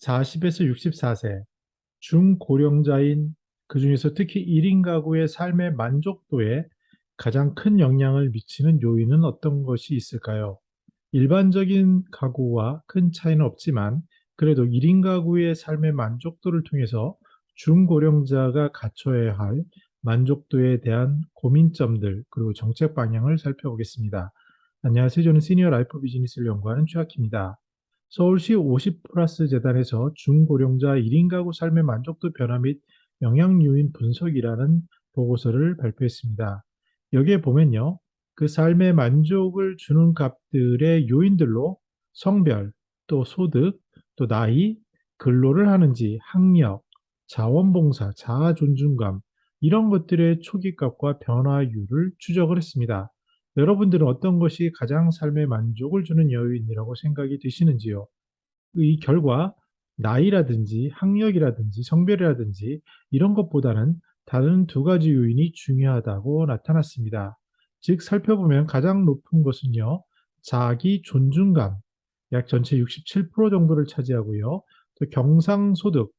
40에서 64세, 중고령자인 그중에서 특히 1인 가구의 삶의 만족도에 가장 큰 영향을 미치는 요인은 어떤 것이 있을까요? 일반적인 가구와 큰 차이는 없지만 그래도 1인 가구의 삶의 만족도를 통해서 중고령자가 갖춰야 할 만족도에 대한 고민점들 그리고 정책 방향을 살펴보겠습니다. 안녕하세요. 저는 시니어 라이프 비즈니스를 연구하는 최학입니다. 서울시 50 플러스 재단에서 중고령자 1인 가구 삶의 만족도 변화 및 영향 요인 분석이라는 보고서를 발표했습니다. 여기에 보면요. 그 삶의 만족을 주는 값들의 요인들로 성별, 또 소득, 또 나이, 근로를 하는지, 학력, 자원봉사, 자아존중감, 이런 것들의 초기값과 변화율을 추적을 했습니다. 여러분들은 어떤 것이 가장 삶의 만족을 주는 요인이라고 생각이 되시는지요? 이 결과 나이라든지 학력이라든지 성별이라든지 이런 것보다는 다른 두 가지 요인이 중요하다고 나타났습니다. 즉 살펴보면 가장 높은 것은요. 자기 존중감 약 전체 67% 정도를 차지하고요. 또 경상소득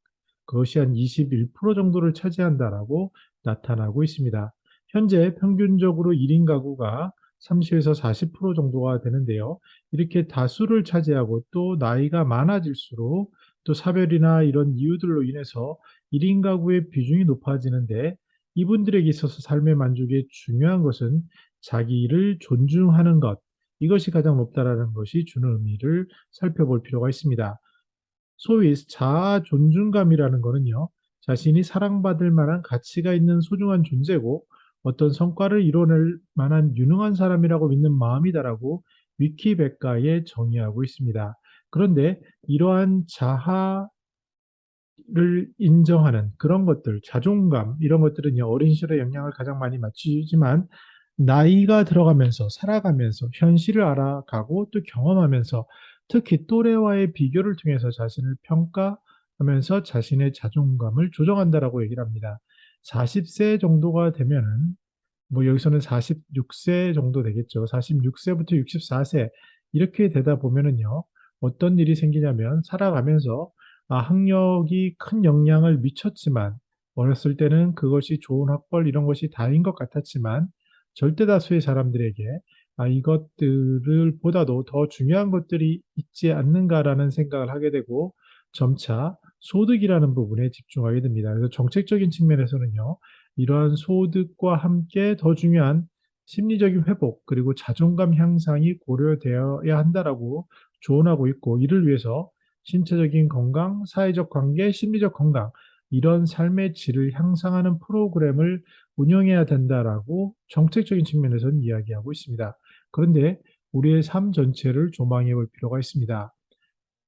그것이 한 21% 정도를 차지한다라고 나타나고 있습니다. 현재 평균적으로 1인 가구가 30에서 40% 정도가 되는데요. 이렇게 다수를 차지하고 또 나이가 많아질수록 또 사별이나 이런 이유들로 인해서 1인 가구의 비중이 높아지는데 이분들에게 있어서 삶의 만족의 중요한 것은 자기를 존중하는 것, 이것이 가장 높다라는 것이 주는 의미를 살펴볼 필요가 있습니다. 소위 자아 존중감이라는 것은요, 자신이 사랑받을 만한 가치가 있는 소중한 존재고 어떤 성과를 이뤄낼 만한 유능한 사람이라고 믿는 마음이다라고 위키백과에 정의하고 있습니다. 그런데 이러한 자아를 인정하는 그런 것들, 자존감, 이런 것들은요, 어린 시절에 영향을 가장 많이 미치지만 나이가 들어가면서 살아가면서 현실을 알아가고 또 경험하면서 특히 또래와의 비교를 통해서 자신을 평가하면서 자신의 자존감을 조정한다라고 얘기를 합니다. 40세 정도가 되면은 뭐 여기서는 46세 정도 되겠죠. 46세부터 64세 이렇게 되다 보면은요. 어떤 일이 생기냐면 살아가면서 학력이 큰 영향을 미쳤지만 어렸을 때는 그것이 좋은 학벌 이런 것이 다인 것 같았지만 절대 다수의 사람들에게 이것들을 보다도 더 중요한 것들이 있지 않는가라는 생각을 하게 되고 점차 소득이라는 부분에 집중하게 됩니다. 그래서 정책적인 측면에서는요. 이러한 소득과 함께 더 중요한 심리적인 회복 그리고 자존감 향상이 고려되어야 한다라고 조언하고 있고 이를 위해서 신체적인 건강, 사회적 관계, 심리적 건강 이런 삶의 질을 향상하는 프로그램을 운영해야 된다라고 정책적인 측면에서는 이야기하고 있습니다. 그런데 우리의 삶 전체를 조망해 볼 필요가 있습니다.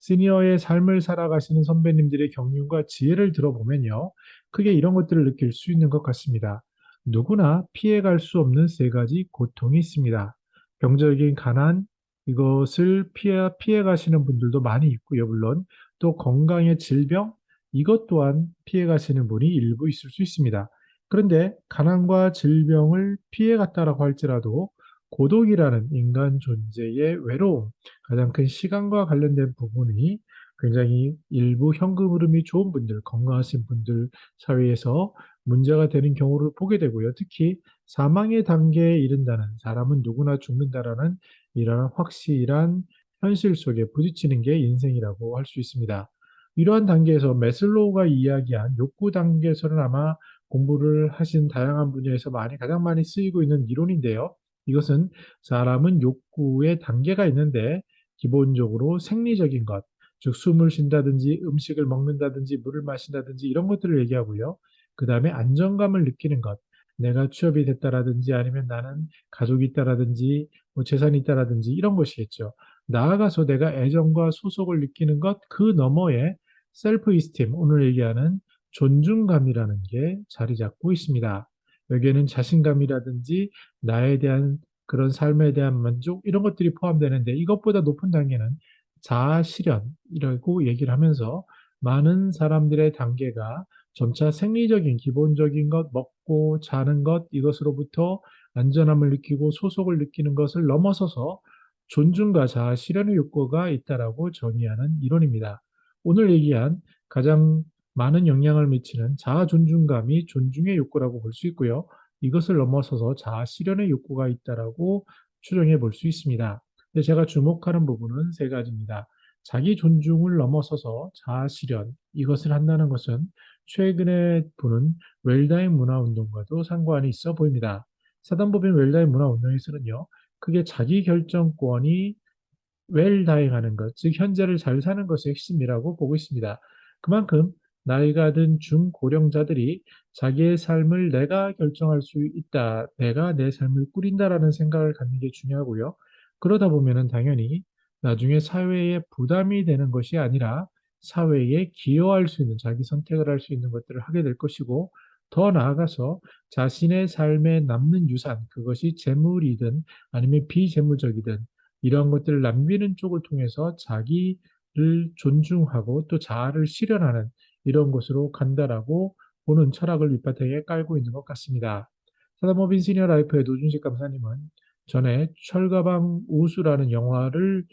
시니어의 삶을 살아가시는 선배님들의 경륜과 지혜를 들어보면요. 크게 이런 것들을 느낄 수 있는 것 같습니다. 누구나 피해갈 수 없는 세 가지 고통이 있습니다. 경제적인 가난, 이것을 피해 가시는 분들도 많이 있고요. 물론 또 건강의 질병, 이것 또한 피해 가시는 분이 일부 있을 수 있습니다. 그런데 가난과 질병을 피해 갔다라고 할지라도 고독이라는 인간 존재의 외로움, 가장 큰 시간과 관련된 부분이 굉장히 일부 현금 흐름이 좋은 분들, 건강하신 분들 사회에서 문제가 되는 경우를 보게 되고요. 특히 사망의 단계에 이른다는 사람은 누구나 죽는다라는 이러한 확실한 현실 속에 부딪히는 게 인생이라고 할 수 있습니다. 이러한 단계에서 매슬로우가 이야기한 욕구 단계에서는 아마 공부를 하신 다양한 분야에서 가장 많이 쓰이고 있는 이론인데요. 이것은 사람은 욕구의 단계가 있는데 기본적으로 생리적인 것, 즉 숨을 쉰다든지 음식을 먹는다든지 물을 마신다든지 이런 것들을 얘기하고요. 그 다음에 안정감을 느끼는 것, 내가 취업이 됐다라든지 아니면 나는 가족이 있다라든지 뭐 재산이 있다라든지 이런 것이겠죠. 나아가서 내가 애정과 소속을 느끼는 것, 그 너머에 셀프 이스팀, 오늘 얘기하는 존중감이라는 게 자리 잡고 있습니다. 여기에는 자신감이라든지 나에 대한 그런 삶에 대한 만족 이런 것들이 포함되는데 이것보다 높은 단계는 자아 실현이라고 얘기를 하면서 많은 사람들의 단계가 점차 생리적인 기본적인 것 먹고 자는 것 이것으로부터 안전함을 느끼고 소속을 느끼는 것을 넘어서서 존중과 자아 실현의 욕구가 있다라고 정의하는 이론입니다. 오늘 얘기한 가장 많은 영향을 미치는 자아 존중감이 존중의 욕구라고 볼 수 있고요. 이것을 넘어서서 자아 실현의 욕구가 있다라고 추정해 볼 수 있습니다. 근데 제가 주목하는 부분은 세 가지입니다. 자기 존중을 넘어서서 자아 실현, 이것을 한다는 것은 최근에 보는 웰다인 문화 운동과도 상관이 있어 보입니다. 사단법인 웰다인 문화 운동에서는요, 크게 자기 결정권이 웰다잉하는 것, 즉 현재를 잘 사는 것의 핵심이라고 보고 있습니다. 그만큼 나이가 든 중고령자들이 자기의 삶을 내가 결정할 수 있다, 내가 내 삶을 꾸린다라는 생각을 갖는 게 중요하고요. 그러다 보면은 당연히 나중에 사회에 부담이 되는 것이 아니라 사회에 기여할 수 있는, 자기 선택을 할 수 있는 것들을 하게 될 것이고, 더 나아가서 자신의 삶에 남는 유산, 그것이 재물이든 아니면 비재물적이든 이러한 것들을 남기는 쪽을 통해서 자기를 존중하고 또 자아를 실현하는 이런 것으로 간다라고 보는 철학을 밑바탕에 깔고 있는 것 같습니다. 사다모빈 시니어 라이프의 노준식 감사님은 전에 철가방 우수라는 영화를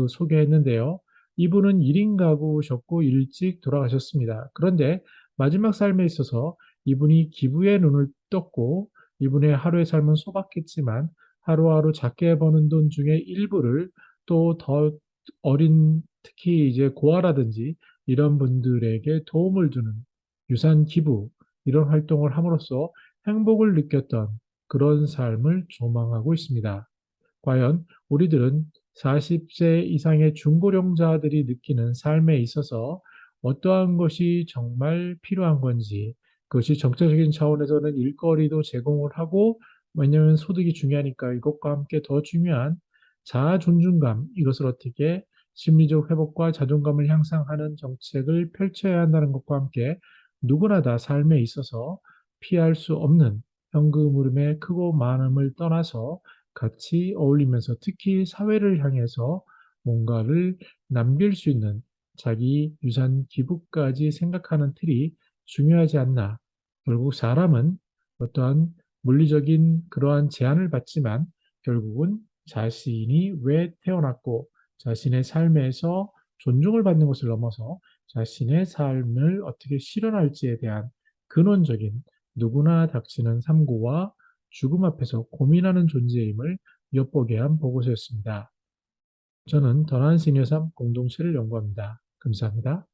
소개했는데요. 이분은 1인 가구셨고 일찍 돌아가셨습니다. 그런데 마지막 삶에 있어서 이분이 기부의 눈을 떴고 이분의 하루의 삶은 소박했지만 하루하루 작게 버는 돈 중에 일부를 또 더 어린 특히 이제 고아라든지 이런 분들에게 도움을 주는 유산 기부 이런 활동을 함으로써 행복을 느꼈던 그런 삶을 조망하고 있습니다. 과연 우리들은 40세 이상의 중고령자들이 느끼는 삶에 있어서 어떠한 것이 정말 필요한 건지, 그것이 정책적인 차원에서는 일거리도 제공을 하고, 왜냐하면 소득이 중요하니까 이것과 함께 더 중요한 자아 존중감, 이것을 어떻게 심리적 회복과 자존감을 향상하는 정책을 펼쳐야 한다는 것과 함께 누구나 다 삶에 있어서 피할 수 없는 현금 흐름의 크고 많음을 떠나서 같이 어울리면서 특히 사회를 향해서 뭔가를 남길 수 있는 자기 유산 기부까지 생각하는 틀이 중요하지 않나. 결국 사람은 어떠한 물리적인 그러한 제한을 받지만 결국은 자신이 왜 태어났고 자신의 삶에서 존중을 받는 것을 넘어서 자신의 삶을 어떻게 실현할지에 대한 근원적인 누구나 닥치는 삼고와 죽음 앞에서 고민하는 존재임을 엿보게 한 보고서였습니다. 저는 더한 시니어3 공동체를 연구합니다. 감사합니다.